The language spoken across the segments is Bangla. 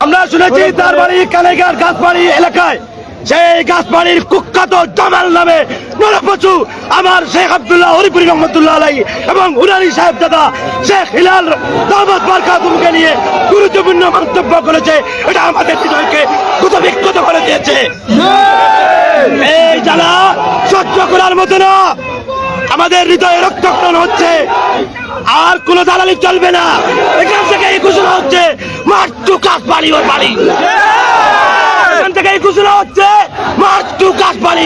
আমরা শুনেছি তার বাড়ি কানাইঘাট গাছবাড়ি এলাকায়, সেই গাছবাড়ির কুখ্যাত জামাল নামে নরপশু আমার শেখ আব্দুল্লাহ হরিপুরি রহমতুল্লাহ আলাইহি এবং হুরানি সাহেব দাদা শেখ হিলাল দাওয়াত বারকাতুহুকে নিয়ে গুরুত্বপূর্ণ মন্তব্য করেছে। এটা আমাদের হৃদয়কে ক্ষতবিক্ষত করে দিয়েছে। এই জ্বালা সহ্য করার মতো না, আমাদের হৃদয়ে রক্তক্ষরণ হচ্ছে। আর কোন দালালি চলবে না। এখান থেকে এই ঘোষণা হচ্ছে মার্চ টু কাশবাড়ি ওর বাড়ি। এখান থেকে এই ঘোষণা হচ্ছে মার্চ টু কাশবাড়ি।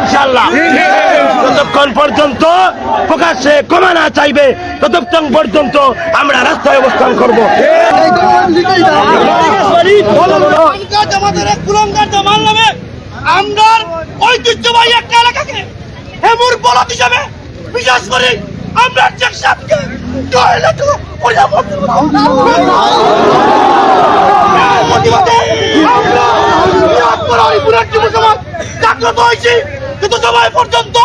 ইনশাআল্লাহ যতক্ষণ পর্যন্ত প্রকাশ্যে ক্ষমা না চাইবে ততক্ষণ পর্যন্ত আমরা রাস্তায় অবস্থান করব। আমাদের এক কুলঙ্গার জামাল নামে আমরা ঐতিহ্যবাহী একটা এলাকাকে হেমুর বলদ হিসাবে বিশ্বাস করি। আমরা শেখ সাহেবকে জাগ্রত হয়েছি, কিন্তু সময় পর্যন্ত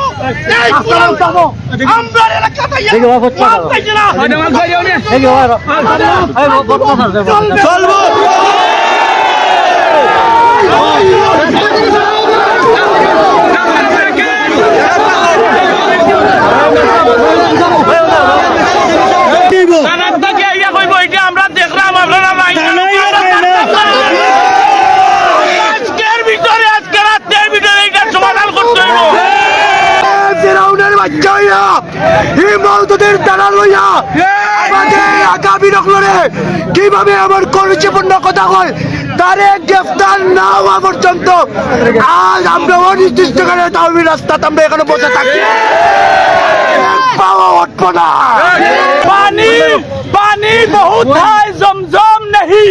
আমরা এলাকাতে চলবো। আমরা দেখলাম আপনারা আজকের ভিতরে আজকে রাতের ভিতরে এটা সমাধান করতে হবে। কিভাবে আমার কলুচিপূর্ণ কথা হয় তারে গ্রেফতার না হওয়া পর্যন্ত আজ আমরা অনির্দিষ্টকালে তাহলে রাস্তা আমরা এখানে বসে থাকি। पानी पानी बहुत है, जमजम नहीं।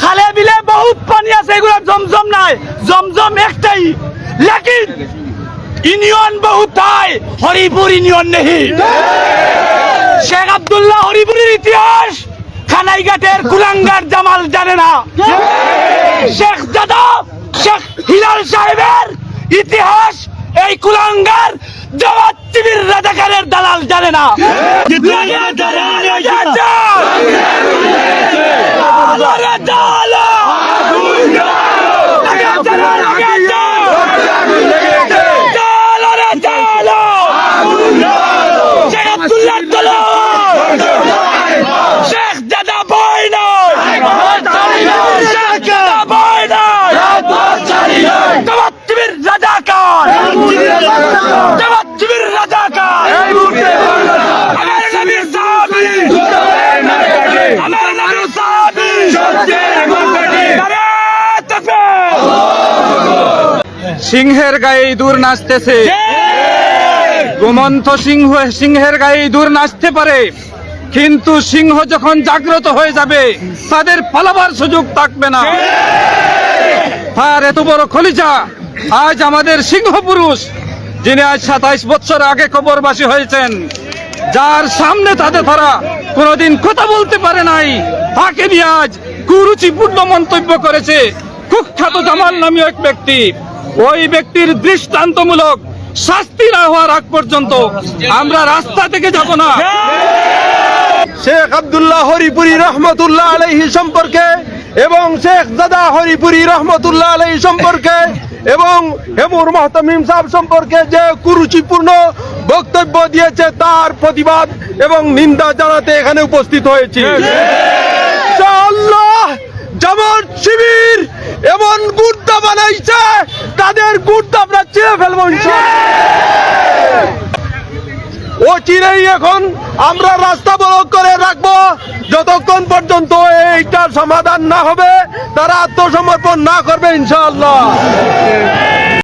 खाले बिले बहुत पानी আছে, এগুলো জমজম নাই। জমজম একটাই, लेकिन यूनियन बहुत है, हरिपुर यूनियन नहीं। শেখ আব্দুল্লাহ হরিপুরের ইতিহাস কানাইঘাটের কুলাঙ্গার জামাল জানে না। শেখ দাদা শেখ হিলাল সাহেবের ইতিহাস এই কুলাঙ্গার জামাত শিবির রাজাকারের দালাল জানে না। শেখ দাদা বই নয়, জামাত শিবির রাজাকার, জামাত শিবির রাজাকার। আমার নবীর সাহাবী, আমার নবীর সাহাবী। সিংহের গায়ে ইঁদুর নাচতেছে, ঘুমন্ত সিংহের গায়ে ইঁদুর নাচতে পারে, কিন্তু সিংহ যখন জাগ্রত হয়ে যাবে তাদের পালাবার সুযোগ থাকবে না। তার এত বড় খলিজা আজ আমাদের সিংহ পুরুষ, যিনি আজ 27 বছর আগে কবরবাসী হয়েছেন, যার সামনে তাদের তারা কোনোদিন কথা বলতে পারে নাই, তাকে নিয়ে আজ কুরুচিপূর্ণ মন্তব্য করেছে কুখ্যাত জামাল নামীয় এক ব্যক্তি। ওই ব্যক্তির দৃষ্টান্তমূলক শাস্তি না হওয়ার আগ পর্যন্ত আমরা রাস্তা থেকে যাব না। শেখ আব্দুল্লাহ হরিপুরি রহমতুল্লাহ আলাইহি সম্পর্কে এবং শেখ দাদা হরিপুরি রহমতুল্লাহ আলাইহি সম্পর্কে এবং হেমুর মুহতামিম সাহেব সম্পর্কে যে কুরুচিপূর্ণ বক্তব্য দিয়েছে তার প্রতিবাদ এবং নিন্দা জানাতে এখানে উপস্থিত হয়েছি। ইনশাআল্লাহ জামাত শিবির এমন গুর্দা বানাইছে, তাদের গুর্দা আমরা চিরে ফেলবো ইনশাআল্লাহ। ও চিরেই এখন আমরা রাস্তা ব্লক করে রাখবো যতক্ষণ পর্যন্ত এইটার সমাধান না হবে, তারা আত্মসমর্পণ না করবে ইনশাআল্লাহ।